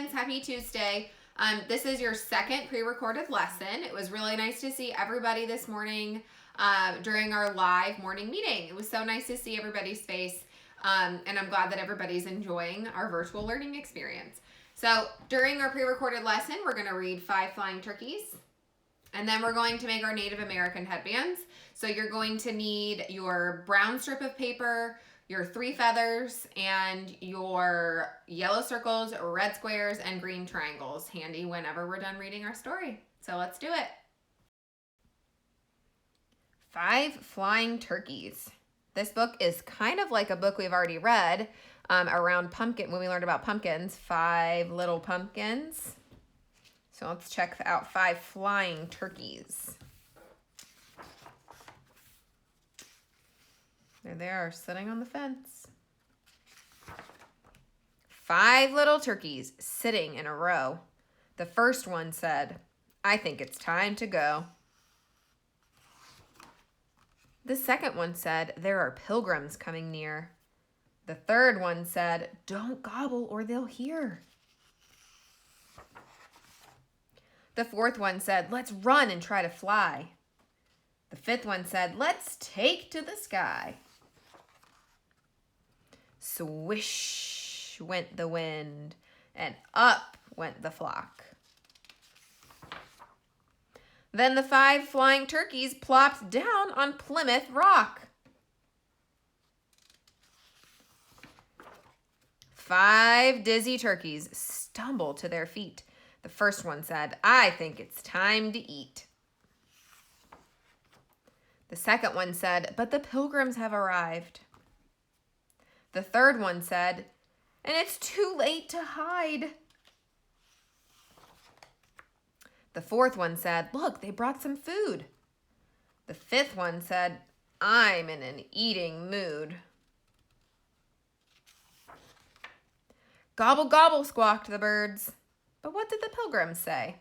friends, happy Tuesday. This is your second pre-recorded lesson. It was really nice to see everybody this morning during our live morning meeting. It was so nice to see everybody's face, and I'm glad that everybody's enjoying our virtual learning experience. So during our pre-recorded lesson, we're going to read 5 Flying Turkeys, and then we're going to make our Native American headbands. So you're going to need your brown strip of paper, your 3 feathers, and your yellow circles, red squares, and green triangles handy whenever we're done reading our story. So let's do it. 5 Flying Turkeys. This book is kind of like a book we've already read around pumpkin, when we learned about pumpkins, 5 Little Pumpkins. So let's check out 5 Flying Turkeys. There they are, sitting on the fence. 5 little turkeys sitting in a row. The first one said, "I think it's time to go." The second one said, "There are pilgrims coming near." The third one said, "Don't gobble or they'll hear." The fourth one said, "Let's run and try to fly." The fifth one said, "Let's take to the sky." Swish went the wind, and up went the flock. Then the 5 flying turkeys plopped down on Plymouth Rock. 5 dizzy turkeys stumbled to their feet. The first one said, "I think it's time to eat." The second one said, "But the pilgrims have arrived." The third one said, "And it's too late to hide." The fourth one said, "Look, they brought some food." The fifth one said, "I'm in an eating mood." Gobble, gobble, squawked the birds. But what did the pilgrims say?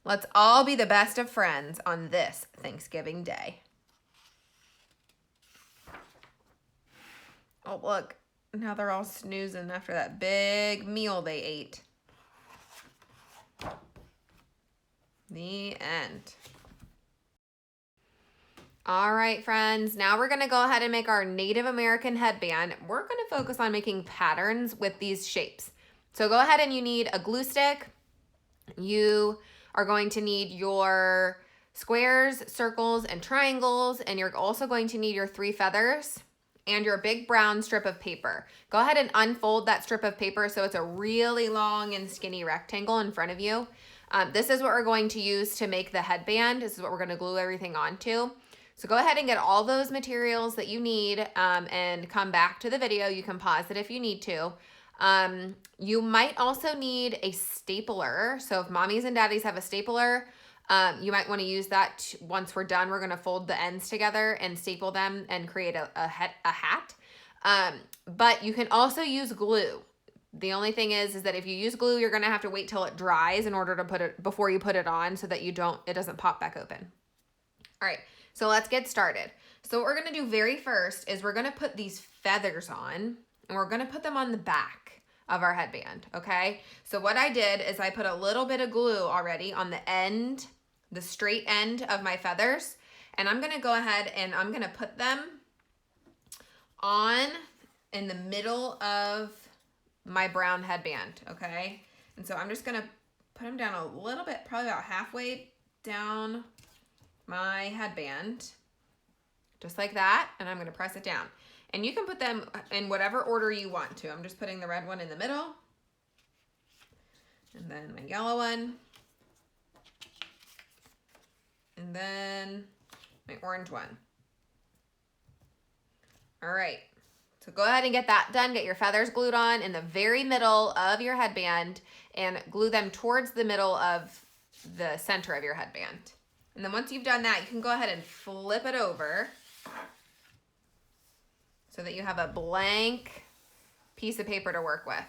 Let's all be the best of friends on this Thanksgiving Day. Oh, look, now they're all snoozing after that big meal they ate. The end. All right, friends, now we're going to go ahead and make our Native American headband. We're going to focus on making patterns with these shapes. So go ahead and you need a glue stick. You are going to need your squares, circles, and triangles, and you're also going to need your 3 feathers and your big brown strip of paper. Go ahead and unfold that strip of paper so it's a really long and skinny rectangle in front of you. This is what we're going to use to make the headband. This is what we're going to glue everything onto. So go ahead and get all those materials that you need and come back to the video. You can pause it if you need to. You might also need a stapler. So if mommies and daddies have a stapler, you might want to use that once we're done. We're going to fold the ends together and staple them and create a hat. But you can also use glue. The only thing is that if you use glue, you're going to have to wait till it dries in order to put it before you put it on so that it doesn't pop back open. All right, so let's get started. So what we're going to do very first is we're going to put these feathers on, and we're going to put them on the back of our headband, okay? So what I did is I put a little bit of glue already on the end, the straight end of my feathers, and I'm going to go ahead and I'm going to put them on in the middle of my brown headband, okay? And so I'm just going to put them down a little bit, probably about halfway down my headband, just like that, and I'm going to press it down. And you can put them in whatever order you want to. I'm just putting the red one in the middle, and then my yellow one, and then my orange one. All right, so go ahead and get that done. Get your feathers glued on in the very middle of your headband and glue them towards the middle of the center of your headband. And then once you've done that, you can go ahead and flip it over so that you have a blank piece of paper to work with.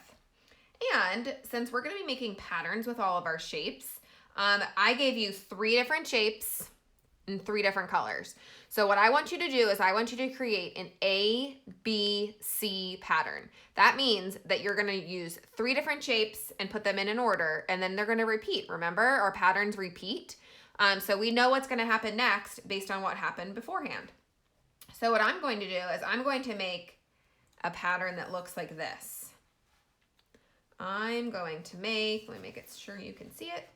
And since we're going to be making patterns with all of our shapes, I gave you 3 different shapes in 3 different colors. So what I want you to do is I want you to create an A, B, C pattern. That means that you're gonna use 3 different shapes and put them in an order, and then they're gonna repeat. Remember, our patterns repeat. So we know what's gonna happen next based on what happened beforehand. So what I'm going to do is I'm going to make a pattern that looks like this. I'm going to make, let me make it sure you can see it.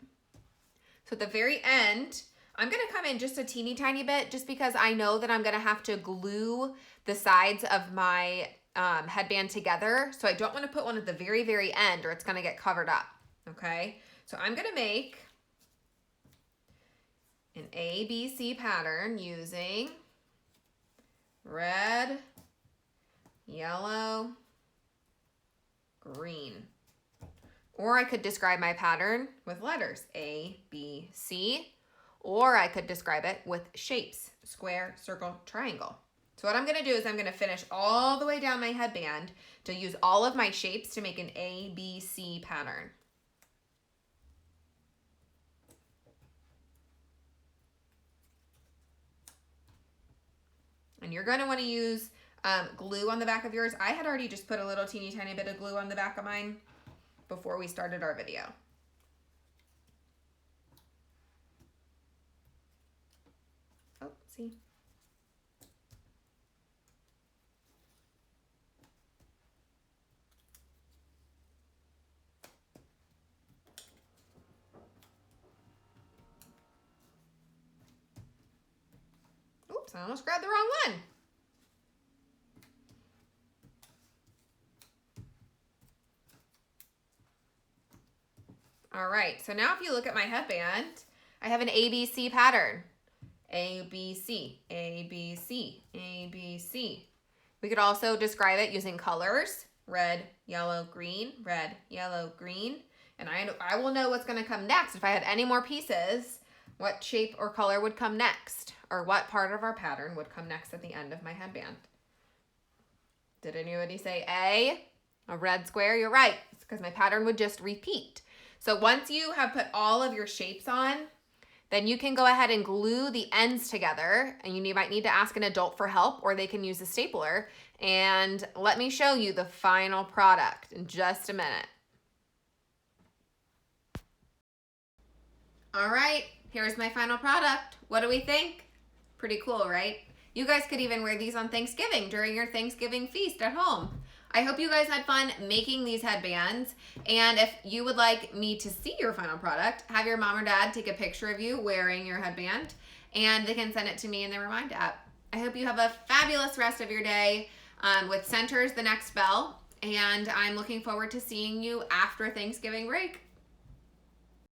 So at the very end, I'm gonna come in just a teeny tiny bit just because I know that I'm gonna have to glue the sides of my headband together. So I don't wanna put one at the very, very end or it's gonna get covered up, okay? So I'm gonna make an ABC pattern using red, yellow, green. Or I could describe my pattern with letters A, B, C, or I could describe it with shapes, square, circle, triangle. So what I'm gonna do is I'm gonna finish all the way down my headband to use all of my shapes to make an A, B, C pattern. And you're gonna wanna use glue on the back of yours. I had already just put a little teeny tiny bit of glue on the back of mine before we started our video. Oh, see. Oops, I almost grabbed the wrong one. All right, so now if you look at my headband, I have an ABC pattern. A, B, C, A, B, C, A, B, C. We could also describe it using colors, red, yellow, green, red, yellow, green. And I will know what's gonna come next. If I had any more pieces, what shape or color would come next, or what part of our pattern would come next at the end of my headband. Did anybody say A? A red square? You're right, it's because my pattern would just repeat. So once you have put all of your shapes on, then you can go ahead and glue the ends together, and you might need to ask an adult for help, or they can use a stapler. And let me show you the final product in just a minute. All right, here's my final product. What do we think? Pretty cool, right? You guys could even wear these on Thanksgiving during your Thanksgiving feast at home. I hope you guys had fun making these headbands, and if you would like me to see your final product, have your mom or dad take a picture of you wearing your headband, and they can send it to me in the Remind app. I hope you have a fabulous rest of your day with Center's the next bell, and I'm looking forward to seeing you after Thanksgiving break.